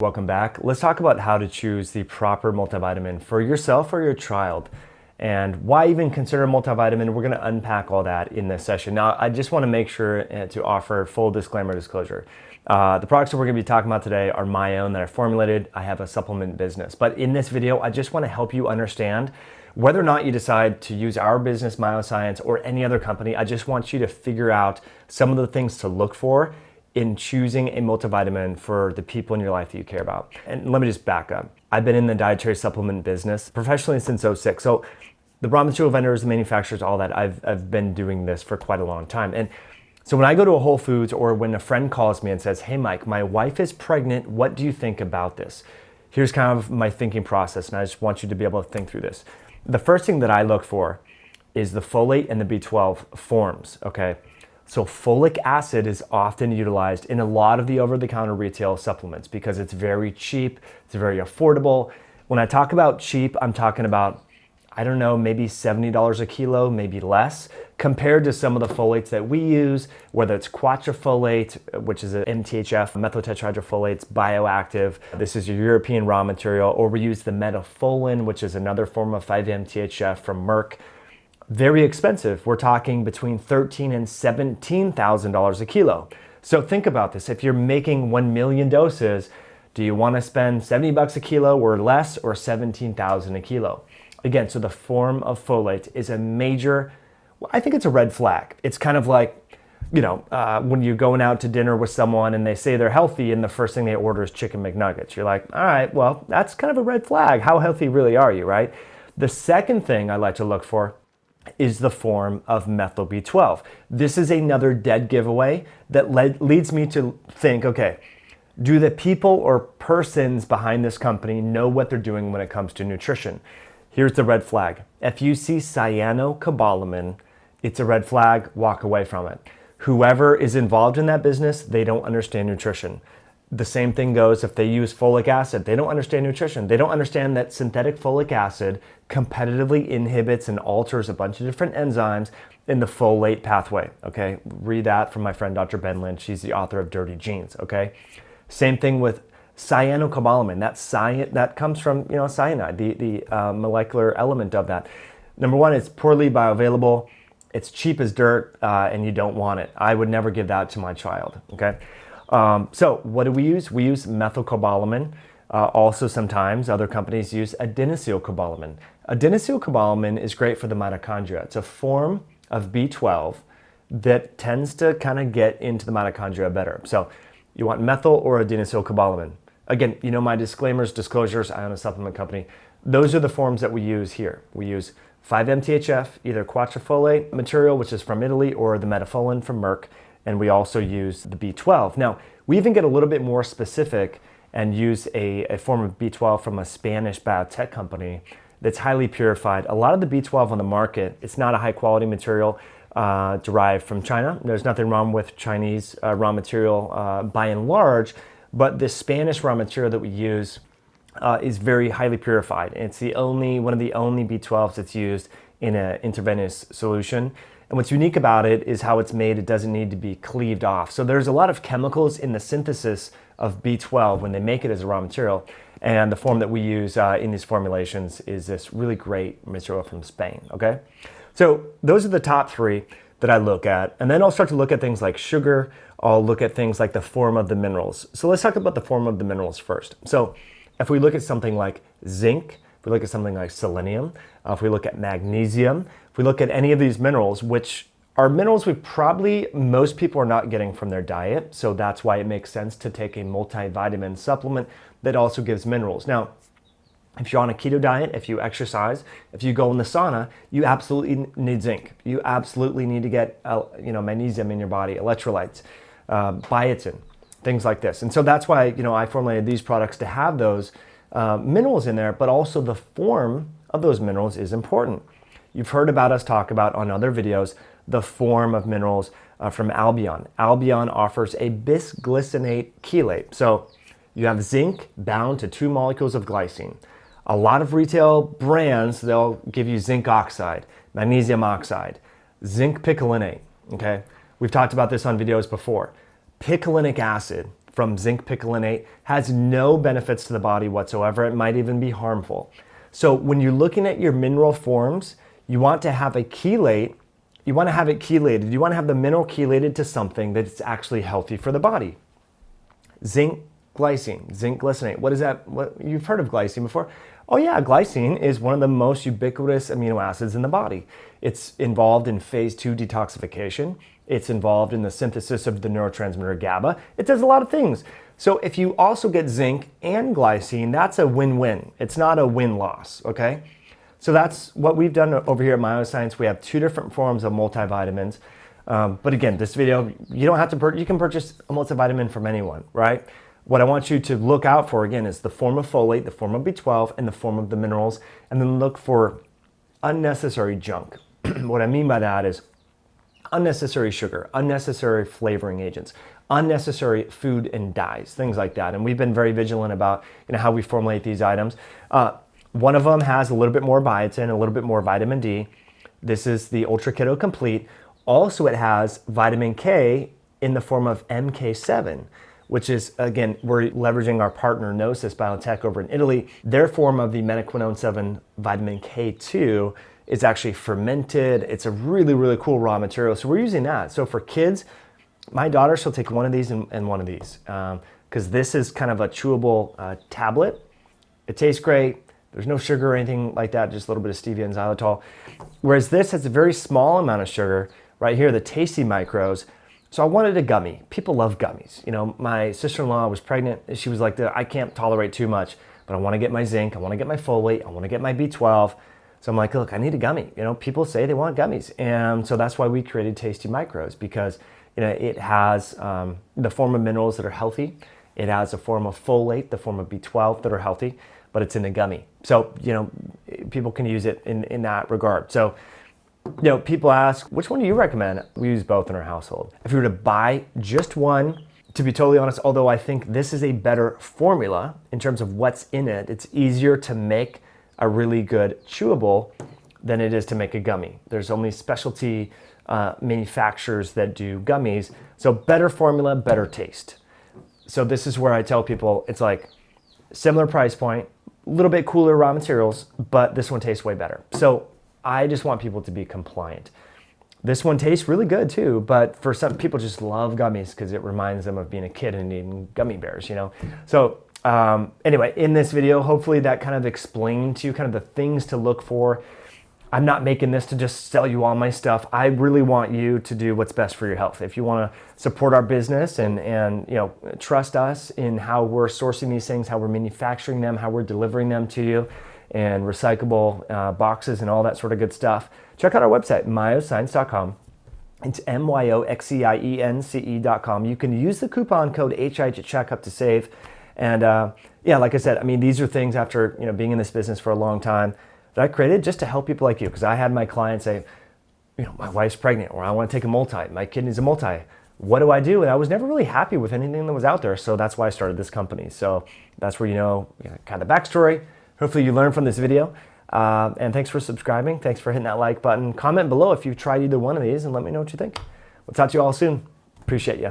Welcome back. Let's talk about how to choose the proper multivitamin for yourself or your child, and why even consider a multivitamin. We're going to unpack all that in this session. Now, I just want to make sure to offer full disclosure. The products that we're going to be talking about today are my own that I formulated. I have a supplement business. But in this video, I just want to help you understand whether or not you decide to use our business, Myoscience, or any other company. I just want you to figure out some of the things to look for in choosing a multivitamin for the people in your life that you care about. And let me just back up. I've been in the dietary supplement business professionally since '06. So the raw material vendors, the manufacturers, all that, I've been doing this for quite a long time. And so when I go to a Whole Foods or when a friend calls me and says, "Hey Mike, my wife is pregnant, what do you think about this?" Here's kind of my thinking process, and I just want you to be able to think through this. The first thing that I look for is the folate and the B12 forms, okay? So folic acid is often utilized in a lot of the over-the-counter retail supplements because it's very cheap, it's very affordable. When I talk about cheap, I'm talking about, I don't know, maybe $70 a kilo, maybe less, compared to some of the folates that we use, whether it's quatrefolate, which is an MTHF, methyltetrahydrofolates, bioactive. This is your European raw material, or we use the metafolin, which is another form of 5-MTHF from Merck. Very expensive. We're talking between $13,000 and $17,000 a kilo. So think about this. If you're making 1 million doses, do you want to spend 70 bucks a kilo or less, or 17,000 a kilo? Again, so the form of folate is a major, I think it's a red flag. It's kind of like, when you're going out to dinner with someone and they say they're healthy and the first thing they order is chicken McNuggets. You're like, all right, well, that's kind of a red flag. How healthy really are you, right? The second thing I like to look for is the form of methyl B12. This is another dead giveaway that leads me to think, okay, do the people or persons behind this company know what they're doing when it comes to nutrition? Here's the red flag. If you see cyanocobalamin, it's a red flag, walk away from it. Whoever is involved in that business, they don't understand nutrition. The same thing goes if they use folic acid. They don't understand nutrition. They don't understand that synthetic folic acid competitively inhibits and alters a bunch of different enzymes in the folate pathway, okay? Read that from my friend Dr. Ben Lynch. She's the author of Dirty Genes, okay? Same thing with cyanocobalamin. That comes from cyanide, the molecular element of that. Number one, it's poorly bioavailable. It's cheap as dirt, and you don't want it. I would never give that to my child, okay? So what do we use? We use methylcobalamin. Also sometimes other companies use adenosylcobalamin. Adenosylcobalamin is great for the mitochondria. It's a form of B12 that tends to kind of get into the mitochondria better. So you want methyl or adenosylcobalamin. Again, my disclosures, I own a supplement company. Those are the forms that we use here. We use 5-MTHF, either quatrefolate material, which is from Italy, or the metafolin from Merck. And we also use the B12. Now, we even get a little bit more specific and use a form of B12 from a Spanish biotech company that's highly purified. A lot of the B12 on the market, it's not a high quality material derived from China. There's nothing wrong with Chinese raw material by and large, but this Spanish raw material that we use is very highly purified. It's one of the only B12s that's used in an intravenous solution. And what's unique about it is how it's made. It doesn't need to be cleaved off. So there's a lot of chemicals in the synthesis of B12 when they make it as a raw material. And the form that we use in these formulations is this really great material from Spain, okay? So those are the top three that I look at. And then I'll start to look at things like sugar. I'll look at things like the form of the minerals. So let's talk about the form of the minerals first. So if we look at something like zinc, if we look at something like selenium, if we look at magnesium, if we look at any of these minerals, which are minerals most people are not getting from their diet. So that's why it makes sense to take a multivitamin supplement that also gives minerals. Now, if you're on a keto diet, if you exercise, if you go in the sauna, you absolutely need zinc. You absolutely need to get magnesium in your body, electrolytes, biotin, things like this. And so that's why I formulated these products to have those minerals in there, but also the form of those minerals is important. You've heard about us talk about on other videos the form of minerals from Albion. Albion offers a bisglycinate chelate. So you have zinc bound to 2 molecules of glycine. A lot of retail brands, they'll give you zinc oxide, magnesium oxide, zinc picolinate, okay? We've talked about this on videos before. Picolinic acid from zinc picolinate has no benefits to the body whatsoever. It might even be harmful. So when you're looking at your mineral forms, you want to have a chelate. You want to have it chelated. You want to have the mineral chelated to something that's actually healthy for the body. Zinc glycine, zinc glycinate. What is that? What, you've heard of glycine before? Oh yeah, glycine is one of the most ubiquitous amino acids in the body. It's involved in phase 2 detoxification. It's involved in the synthesis of the neurotransmitter GABA. It does a lot of things. So if you also get zinc and glycine, that's a win-win. It's not a win-loss, okay? So that's what we've done over here at Myoscience. We have 2 different forms of multivitamins. But again, this video, you don't have to you can purchase a multivitamin from anyone, right? What I want you to look out for, again, is the form of folate, the form of B12, and the form of the minerals, and then look for unnecessary junk. What I mean by that is unnecessary sugar, unnecessary flavoring agents, unnecessary food and dyes, things like that. And we've been very vigilant about how we formulate these items. One of them has a little bit more biotin, a little bit more vitamin D. This is the Ultra Keto Complete. Also, it has vitamin K in the form of MK7, which is, again, we're leveraging our partner Gnosis Biotech over in Italy. Their form of the metaquinone 7 vitamin K2 is actually fermented. It's a really, really cool raw material. So we're using that. So for kids, my daughter, she'll take one of these and one of these because this is kind of a chewable tablet. It tastes great. There's no sugar or anything like that, just a little bit of stevia and xylitol. Whereas this has a very small amount of sugar. Right here, the tasty micros. So I wanted a gummy. People love gummies. My sister-in-law was pregnant. She was like, I can't tolerate too much, but I want to get my zinc. I want to get my folate. I want to get my B12. So I'm like, look, I need a gummy. People say they want gummies. And so that's why we created Tasty Micros, because it has the form of minerals that are healthy. It has a form of folate, the form of B12 that are healthy, but it's in a gummy. So, people can use it in that regard. So, people ask, which one do you recommend? We use both in our household. If you were to buy just one, to be totally honest, although I think this is a better formula in terms of what's in it, it's easier to make a really good chewable than it is to make a gummy. There's only specialty manufacturers that do gummies. So better formula, better taste. So this is where I tell people, it's like similar price point, a little bit cooler raw materials, but this one tastes way better. So I just want people to be compliant. This one tastes really good too, but for some people just love gummies because it reminds them of being a kid and eating gummy bears, So anyway, in this video, hopefully that kind of explained to you kind of the things to look for. I'm not making this to just sell you all my stuff. I really want you to do what's best for your health. If you want to support our business and trust us in how we're sourcing these things, how we're manufacturing them, how we're delivering them to you, and recyclable boxes and all that sort of good stuff, check out our website, myoscience.com. It's MYOXCIENCE.com. You can use the coupon code HI at checkout to save. And like I said, these are things after being in this business for a long time that I created just to help people like you. Because I had my clients say, my wife's pregnant, or I want to take a multi, my kid needs a multi. What do I do? And I was never really happy with anything that was out there. So that's why I started this company. So that's where kind of the backstory. Hopefully you learned from this video. And thanks for subscribing. Thanks for hitting that like button. Comment below if you've tried either one of these and let me know what you think. We'll talk to you all soon. Appreciate you.